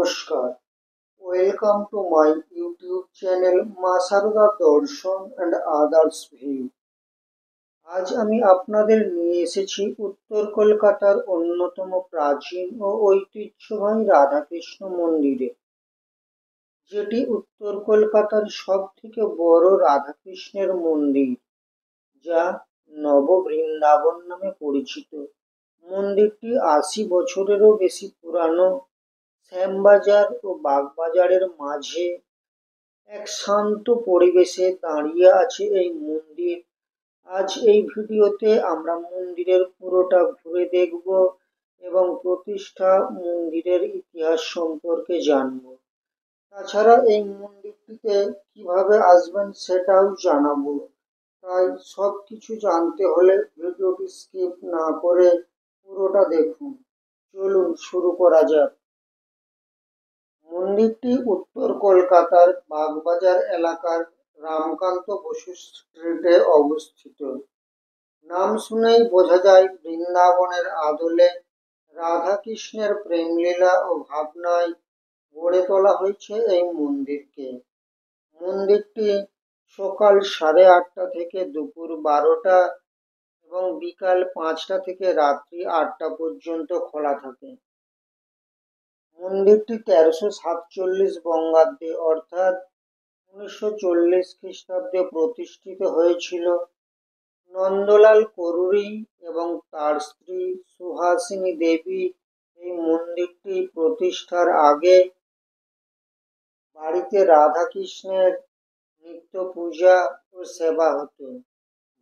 নমস্কার, welcome to my YouTube channel মা সারদা দর্শন অ্যান্ড আদার্স ভিউ। আজ আমি আপনাদের নিয়ে এসেছি উত্তর কলকাতার অন্যতম প্রাচীন ও ঐতিহ্যবাহী রাধাকৃষ্ণ মন্দিরে, যেটি উত্তর কলকাতার সব থেকে বড় রাধাকৃষ্ণের মন্দির, যা নববৃন্দাবন নামে পরিচিত। মন্দিরটি ৮০ বছরেরও বেশি পুরানো। শ্যামবাজার ও বাগবাজারের মাঝে এক শান্ত পরিবেশে দাঁড়িয়ে আছে এই মন্দির। আজ এই ভিডিওতে আমরা মন্দিরের পুরোটা ঘুরে দেখব এবং প্রতিষ্ঠা, মন্দিরের ইতিহাস সম্পর্কে জানব। তাছাড়া এই মন্দিরটিতে কিভাবে আসবেন সেটাও জানাবো। তাই সব কিছু জানতে হলে ভিডিওটি স্কিপ না করে পুরোটা দেখুন। চলুন শুরু করা যাক। মন্দিরটি উত্তর কলকাতার বাগবাজার এলাকার রামকান্ত বসু স্ট্রিটে অবস্থিত। নাম শুনেই বোঝা যায় বৃন্দাবনের আদলে রাধাকৃষ্ণের প্রেমলীলা ও ভাবনায় গড়ে তোলা হয়েছে এই মন্দিরকে। মন্দিরটি সকাল 8:30 থেকে দুপুর 12টা এবং বিকাল 5টা থেকে রাত্রি 8টা পর্যন্ত খোলা থাকে। মন্দিরটি 1347 বঙ্গাব্দে অর্থাৎ 1940 খ্রিস্টাব্দে প্রতিষ্ঠিত হয়েছিল। নন্দলাল করুড়ি এবং তার স্ত্রী সুহাসিনী দেবী এই মন্দিরটি প্রতিষ্ঠার আগে বাড়িতে রাধাকৃষ্ণের নিত্য পূজা ও সেবা হতো।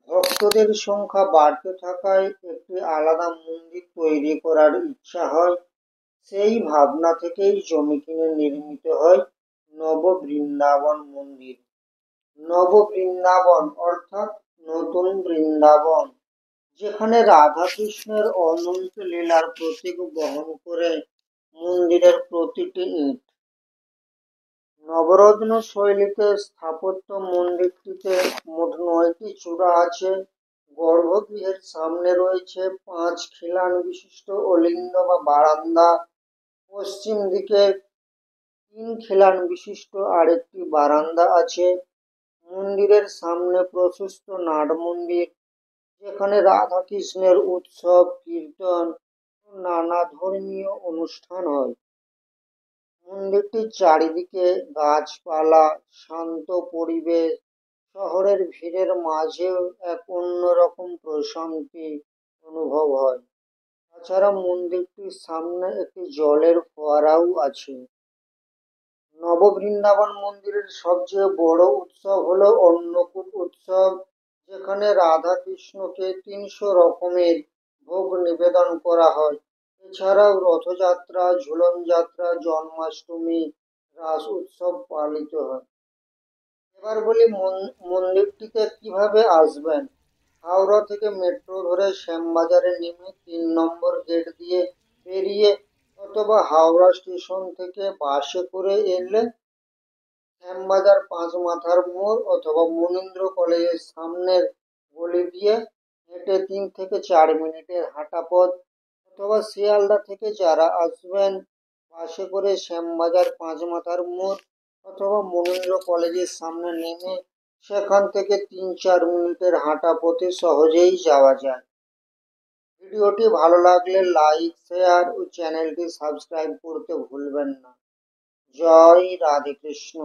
ভক্তদের সংখ্যা বাড়তে থাকায় একটি আলাদা মন্দির তৈরি করার ইচ্ছা হয়। সেই ভাবনা থেকেই জমি কিনে নির্মিত হয় নববৃন্দাবন মন্দির। নববৃন্দাবন অর্থাৎ নতুন বৃন্দাবন, যেখানে রাধাকৃষ্ণের অনন্ত লীলার প্রতীক বহন করে মন্দিরের প্রতিটি ইট। নবরত্ন শৈলীতে স্থাপত্য মন্দিরটিতে মোট 9টি চূড়া আছে। গর্ভগৃহের সামনে রয়েছে 5 খিলান বিশিষ্ট অলিন্দ বা বারান্দা। পশ্চিম দিকে 3 খিলান বিশিষ্ট আরেকটি বারান্দা আছে। মন্দিরের সামনে প্রশস্ত নাট মন্দির, যেখানে রাধাকৃষ্ণের উৎসব, কীর্তন ও নানা ধর্মীয় অনুষ্ঠান হয়। মন্দিরটির চারিদিকে গাছপালা, শান্ত পরিবেশ, শহরের ভিড়ের মাঝেও এক অন্যরকম প্রশান্তি অনুভব হয়। তাছাড়া মন্দিরটির সামনে একটি জলের ফোয়ারাও আছে। নববৃন্দাবন মন্দিরের সবচেয়ে বড় উৎসব হলো অন্নকূট উৎসব, যেখানে রাধাকৃষ্ণকে 300 রকমের ভোগ নিবেদন করা হয়। এছাড়াও রথযাত্রা, ঝুলন যাত্রা, জন্মাষ্টমী, রাস উৎসব পালিত হয়। এবার বলি মন্দিরটিতে কিভাবে আসবেন। হাওড়া থেকে মেট্রো ধরে শ্যামবাজারে নেমে 3 নম্বর গেট দিয়ে বেরিয়ে অথবা হাওড়া স্টেশন থেকে বাসে করে এলে শ্যামবাজার 5 মাথার মোড় অথবা মনীন্দ্র কলেজের সামনের গলি দিয়ে হেঁটে 3 থেকে 4 মিনিটের হাঁটা পথ, অথবা শিয়ালদা থেকে যারা আসবেন বাসে করে শ্যামবাজার 5 মাথার মোড় অথবা মনীন্দ্র কলেজের সামনে নেমে সেখান থেকে 3-4 মিনিটের হাঁটা পথে সহজেই যাওয়া যায়। ভিডিওটি ভালো লাগলে লাইক, শেয়ার ও চ্যানেলটি সাবস্ক্রাইব করতে ভুলবেন না। জয় রাধে কৃষ্ণ।